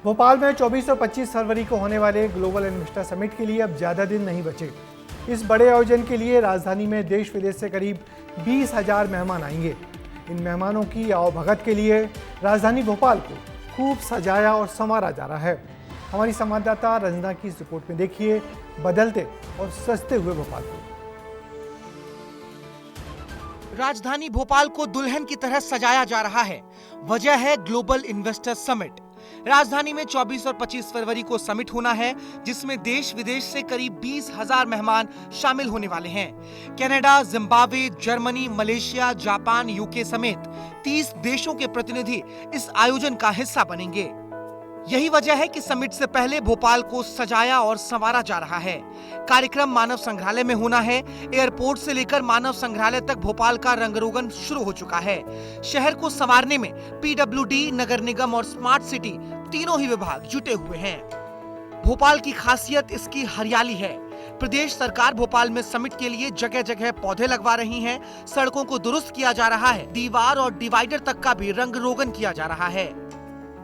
भोपाल में 24 और 25 फरवरी को होने वाले ग्लोबल इन्वेस्टर समिट के लिए अब ज़्यादा दिन नहीं बचे। इस बड़े आयोजन के लिए राजधानी में देश विदेश से करीब 20,000 मेहमान आएंगे। इन मेहमानों की आवभगत के लिए राजधानी भोपाल को खूब सजाया और संवारा जा रहा है। हमारी संवाददाता रंजना की इस रिपोर्ट में देखिए बदलते और सजते हुए भोपाल को। राजधानी भोपाल को दुल्हन की तरह सजाया जा रहा है। वजह है ग्लोबल इन्वेस्टर समिट। राजधानी में 24 और 25 फरवरी को समिट होना है, जिसमें देश विदेश से करीब 20,000 मेहमान शामिल होने वाले हैं। Canada, Zimbabwe, Germany, Malaysia, Japan, UK समेत 30 देशों के प्रतिनिधि इस आयोजन का हिस्सा बनेंगे। यही वजह है कि समिट से पहले भोपाल को सजाया और संवारा जा रहा है। कार्यक्रम मानव संग्रहालय में होना है। एयरपोर्ट से लेकर मानव संग्रहालय तक भोपाल का रंगरोगन शुरू हो चुका है। शहर को संवारने में पीडब्ल्यूडी, नगर निगम और स्मार्ट सिटी तीनों ही विभाग जुटे हुए हैं। भोपाल की खासियत इसकी हरियाली है। प्रदेश सरकार भोपाल में समिट के लिए जगह जगह पौधे लगवा रही है। सड़कों को दुरुस्त किया जा रहा है। दीवार और डिवाइडर तक का भी रंगरोगन किया जा रहा है।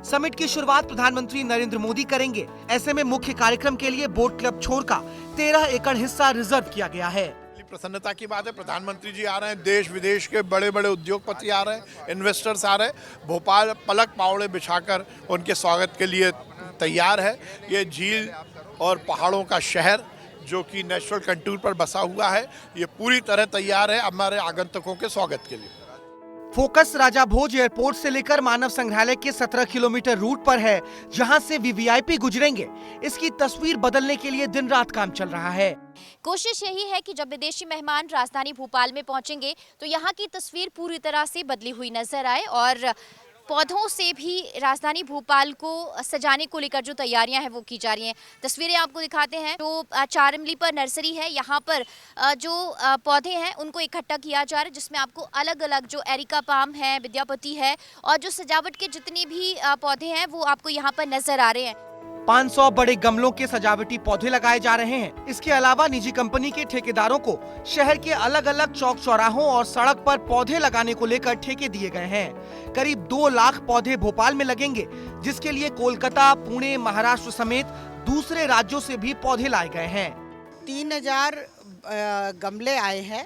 समिट की शुरुआत प्रधानमंत्री नरेंद्र मोदी करेंगे। ऐसे में मुख्य कार्यक्रम के लिए बोट क्लब छोर का 13 एकड़ हिस्सा रिजर्व किया गया है। प्रसन्नता की बात है, प्रधानमंत्री जी आ रहे हैं, देश विदेश के बड़े बड़े उद्योगपति आ रहे हैं, इन्वेस्टर्स आ रहे हैं। भोपाल पलक पावड़े बिछाकर उनके स्वागत के लिए तैयार है। ये झील और पहाड़ों का शहर जो कि नेचुरल कंटूर पर बसा हुआ है, ये पूरी तरह तैयार है हमारे आगंतुकों के स्वागत के लिए। फोकस राजा भोज एयरपोर्ट से लेकर मानव संग्रहालय के 17 किलोमीटर रूट पर है, जहां से वीवीआईपी गुजरेंगे। इसकी तस्वीर बदलने के लिए दिन रात काम चल रहा है। कोशिश यही है कि जब विदेशी मेहमान राजधानी भोपाल में पहुंचेंगे तो यहाँ की तस्वीर पूरी तरह से बदली हुई नजर आए और पौधों से भी राजधानी भोपाल को सजाने को लेकर जो तैयारियां हैं वो की जा रही हैं। तस्वीरें आपको दिखाते हैं। जो चारमली पर नर्सरी है, यहाँ पर जो पौधे हैं उनको इकट्ठा किया जा रहा है, जिसमें आपको अलग अलग जो एरिका पाम है, विद्यापति है और जो सजावट के जितने भी पौधे हैं वो आपको यहाँ पर नजर आ रहे हैं। 500 बड़े गमलों के सजावटी पौधे लगाए जा रहे हैं। इसके अलावा निजी कंपनी के ठेकेदारों को शहर के अलग अलग चौक चौराहों और सड़क पर पौधे लगाने को लेकर ठेके दिए गए हैं। करीब 2 लाख पौधे भोपाल में लगेंगे, जिसके लिए कोलकाता, पुणे, महाराष्ट्र समेत दूसरे राज्यों से भी पौधे लाए गए हैं। 3000 गमले आए हैं।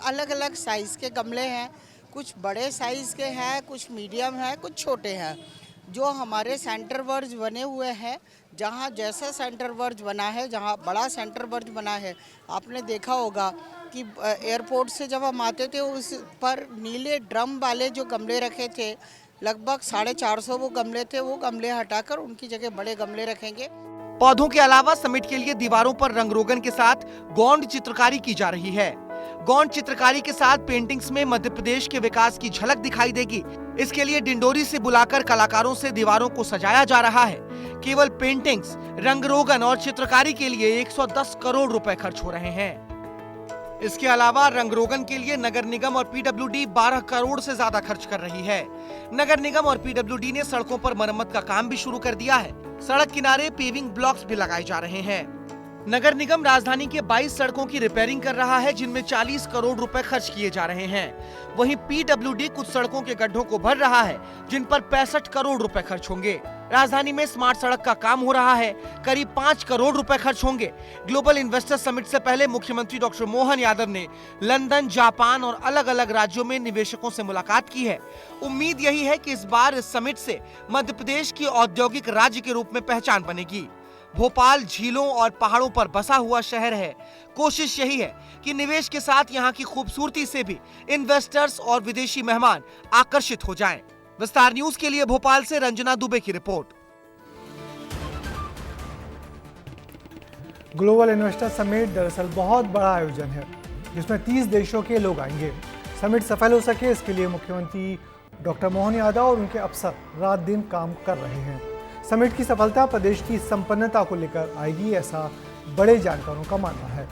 अलग अलग साइज के गमले हैं, कुछ बड़े साइज के हैं, कुछ मीडियम है, कुछ छोटे हैं। जो हमारे सेंटर वर्ज बने हुए हैं, जहाँ जैसा सेंटर वर्ज बना है, जहाँ बड़ा सेंटर वर्ज बना है, आपने देखा होगा कि एयरपोर्ट से जब हम आते थे उस पर नीले ड्रम वाले जो गमले रखे थे, लगभग 450 वो गमले थे। वो गमले हटाकर उनकी जगह बड़े गमले रखेंगे। पौधों के अलावा समिट के लिए दीवारों पर रंगरोगन के साथ गौंड चित्रकारी की जा रही है। गौंड चित्रकारी के साथ पेंटिंग्स में मध्य प्रदेश के विकास की झलक दिखाई देगी। इसके लिए डिंडोरी से बुलाकर कलाकारों से दीवारों को सजाया जा रहा है। केवल पेंटिंग्स, रंगरोगन और चित्रकारी के लिए 110 करोड़ रुपए खर्च हो रहे हैं। इसके अलावा रंगरोगन के लिए नगर निगम और पीडब्ल्यूडी 12 करोड़ से ज्यादा खर्च कर रही है। नगर निगम और पीडब्ल्यूडी ने सड़कों पर मरम्मत का काम भी शुरू कर दिया है। सड़क किनारे पेविंग ब्लॉक्स भी लगाए जा रहे हैं। नगर निगम राजधानी के 22 सड़कों की रिपेयरिंग कर रहा है, जिनमें 40 करोड़ रुपए खर्च किए जा रहे हैं। वहीं पीडब्ल्यूडी कुछ सड़कों के गड्ढों को भर रहा है, जिन पर 65 करोड़ रुपए खर्च होंगे। राजधानी में स्मार्ट सड़क का काम हो रहा है, करीब 5 करोड़ रुपए खर्च होंगे। ग्लोबल इन्वेस्टर समिट से पहले मुख्यमंत्री डॉक्टर मोहन यादव ने लंदन, जापान और अलग अलग राज्यों में निवेशकों से मुलाकात की है। उम्मीद यही है कि इस बार इस समिट से मध्य प्रदेश की औद्योगिक राज्य के रूप में पहचान बनेगी। भोपाल झीलों और पहाड़ों पर बसा हुआ शहर है। कोशिश यही है कि निवेश के साथ यहाँ की खूबसूरती से भी इन्वेस्टर्स और विदेशी मेहमान आकर्षित हो जाएं। विस्तार न्यूज के लिए भोपाल से रंजना दुबे की रिपोर्ट। ग्लोबल इन्वेस्टर समिट दरअसल बहुत बड़ा आयोजन है, जिसमें 30 देशों के लोग आएंगे। समिट सफल हो सके, इसके लिए मुख्यमंत्री डॉक्टर मोहन यादव और उनके अफसर रात दिन काम कर रहे हैं। समिट की सफलता प्रदेश की संपन्नता को लेकर आएगी, ऐसा बड़े जानकारों का मानना है।